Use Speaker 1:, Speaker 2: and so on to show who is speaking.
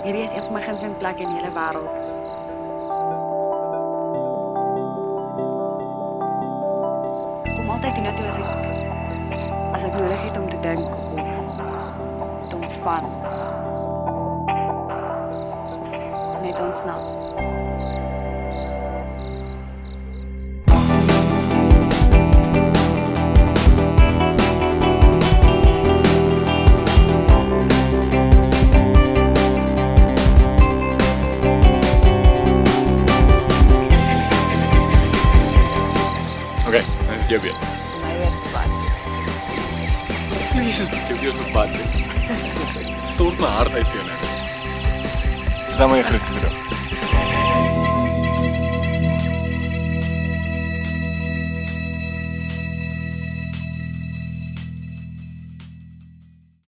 Speaker 1: Hierdie is een van my gunsteling plekke in die hele wêreld. Kom altyd hiernatoe as ek nodig het om te dink of te ontspan. Of net ontsnap.
Speaker 2: Oké, dan is het jou weer.
Speaker 1: Vir my weer wat.
Speaker 2: Please, jou weer so bad. Stort my hart uit vir jou nou. Dit is my grootste droom.